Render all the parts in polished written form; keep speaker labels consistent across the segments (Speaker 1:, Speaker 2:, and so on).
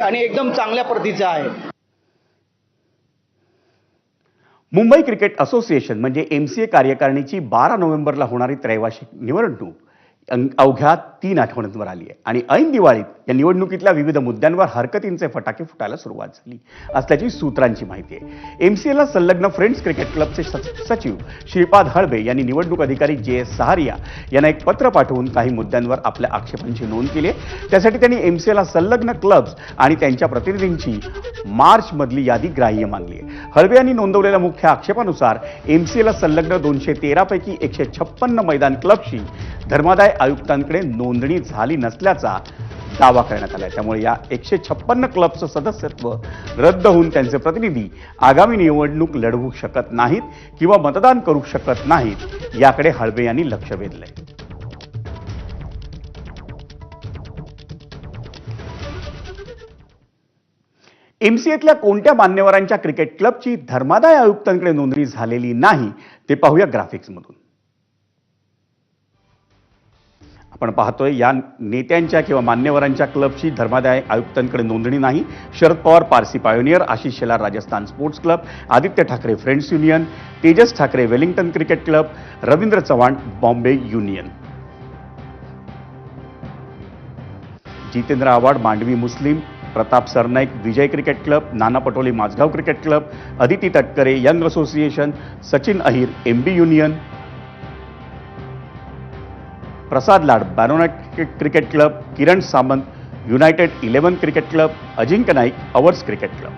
Speaker 1: आणि एकदम चांगल्या प्रतीचा आहे.
Speaker 2: मुंबई क्रिकेट असोसिएशन म्हणजे एमसीए कार्यकारिणीची 12 नोव्हेंबरला होणारी त्रैवार्षिक निवडणूक अवघ्या 3 आठवड्यांवर आली आहे आणि ऐन दिवाळीत या निवडणुकीतल्या विविध मुद्द्यांवर हरकतींचे फटाके फुटायला सुरुवात झाली असल्याची सूत्रांची माहिती आहे. एमसीएला संलग्न फ्रेंड्स क्रिकेट क्लबचे सचिव श्रीपाद हळबे यांनी निवडणूक अधिकारी जे.एस. सहारिया यांना एक पत्र पाठवून काही मुद्द्यांवर आपल्या आक्षेपांची नोंद केली. त्यासाठी त्यांनी एमसीएला संलग्न क्लब्स आणि त्यांच्या प्रतिनिधींची मार्चमधली यादी ग्राह्य मानली आहे. हळबे यांनी नोंदवलेल्या मुख्य आक्षेपानुसार एमसीएला संलग्न 213 पैकी 156 मैदान क्लबशी धर्मादाय आयुक्तांकडे नोंदणी झाली नसल्याचा दावा करण्यात आला. त्यामुळे या 156 क्लबचं सदस्यत्व रद्द होऊन त्यांचे प्रतिनिधी आगामी निवडणूक लढवू शकत नाहीत किंवा मतदान करू शकत नाहीत याकडे हळबे यांनी लक्ष वेधलंय. एमसीएतल्या कोणत्या मान्यवरांच्या क्रिकेट क्लबची धर्मादाय आयुक्तांकडे नोंदणी झालेली नाही ते पाहूया ग्राफिक्समधून. आपण पाहतोय या नेत्यांच्या किंवा मान्यवरांच्या क्लबची धर्मादाय आयुक्तांकडे नोंदणी नाही. Sharad Pawar Parsi pioneer, Ashish Shelar Rajasthan sports club, Aaditya Thackeray friends union, Tejas Thackeray Wellington cricket club, Ravindra Chavan Bombay union, Jitendra Awhad Mandvi Muslim, Pratap Sarnaik Vijay cricket club, Nana Patole Mazgaon cricket club, Aditi Tatkare young association, Sachin Ahir MB union, Prasad Lad Baronet cricket club, Kiran Samant United 11 cricket club, Ajinkya Naik ours cricket club.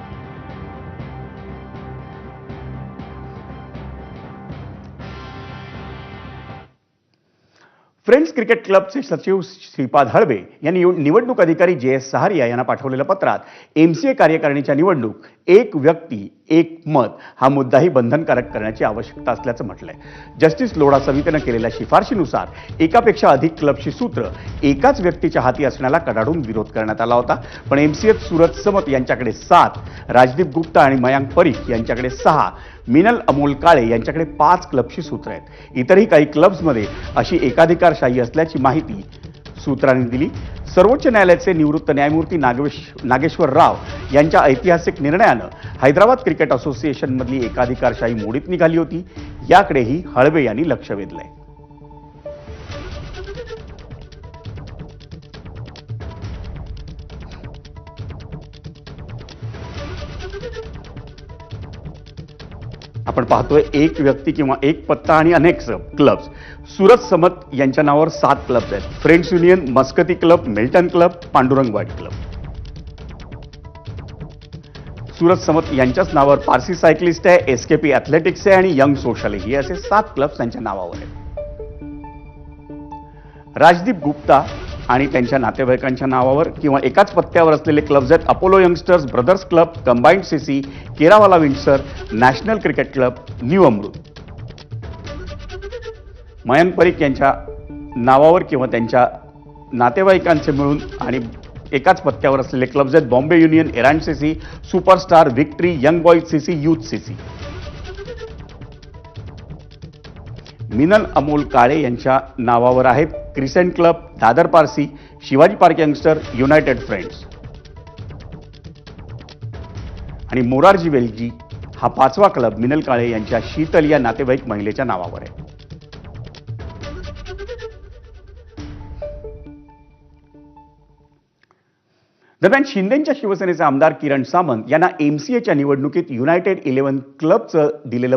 Speaker 2: Friends cricket क्लबचे सचिव श्रीपाद हळबे यांनी निवडणूक अधिकारी जे.एस. सहारिया यांना पाठवलेल्या पत्रात एमसीए कार्यकारिणीच्या निवडणूक एक व्यक्ती एक मत हा मुद्दाही बंधनकारक करण्याची आवश्यकता असल्याचं म्हटलंय. जस्टिस लोढा समितीनं केलेल्या शिफारशीनुसार एकापेक्षा अधिक क्लबची सूत्र एकाच व्यक्तीच्या हाती असण्याला कडाडून विरोध करण्यात आला होता. पण एमसीएत सूरज समत यांच्याकडे 7, राजदीप गुप्ता आणि मयांक परीख यांच्याकडे 6, मिनल अमोल काळे यांच्याकडे 5 क्लबची सूत्र आहेत. इतरही काही क्लब्समध्ये अशी एकाधिकारशाही असल्याची माहिती सूत्रांनी दिली. सर्वोच्च न्यायालयाचे निवृत्त न्यायमूर्ती नागेश्वर राव यांच्या ऐतिहासिक निर्णयानं हैदराबाद क्रिकेट असोसिएशनमधली एकाधिकारशाही मोडीत निघाली होती. याकडेही हळबे यांनी लक्ष वेधलंय. आपण पाहतोय एक व्यक्ती किंवा एक पत्ता आणि अनेक क्लब्स. सूरज समत यांच्या नावावर 7 क्लब्स आहेत. Friends union, Maskati club, Milton club, Pandurangwadi club. Suraj Samat यांच्याच नावावर पारसी सायकलिस्ट आहे, एसकेपी ॲथलेटिक्स आहे आणि यंग सोशल आहे. हे असे 7 क्लब्स त्यांच्या नावावर आहेत. राजदीप गुप्ता आणि त्यांच्या नातेवाईकांच्या नावावर किंवा एकाच पत्त्यावर असलेले क्लब्स आहेत. Apollo youngsters, brothers club, combined CC, Kerawala Windsor, national cricket club, new Amrit. Mayank Parikh यांच्या नावावर किंवा त्यांच्या नातेवाईकांचे मिळून आणि एकाच पत्त्यावर असलेले क्लब्स आहेत. Bombay union, Eran CC, superstar, victory, young boys CC, youth CC. Minal Amol Kale यांच्या नावावर आहेत crescent club, Dadar Parsi, Shivaji park youngster, united friends. आणि मोरारजी वेलजी हा 5वा क्लब मिनल काळे यांच्या शीतल या नातेवाईक महिलेच्या नावावर आहे. दरम्यान शिंदेच्या शिवसेनेचे आमदार किरण सामंत यांना एमसीएच्या निवडणुकीत युनायटेड 11 क्लबचं दिलेलं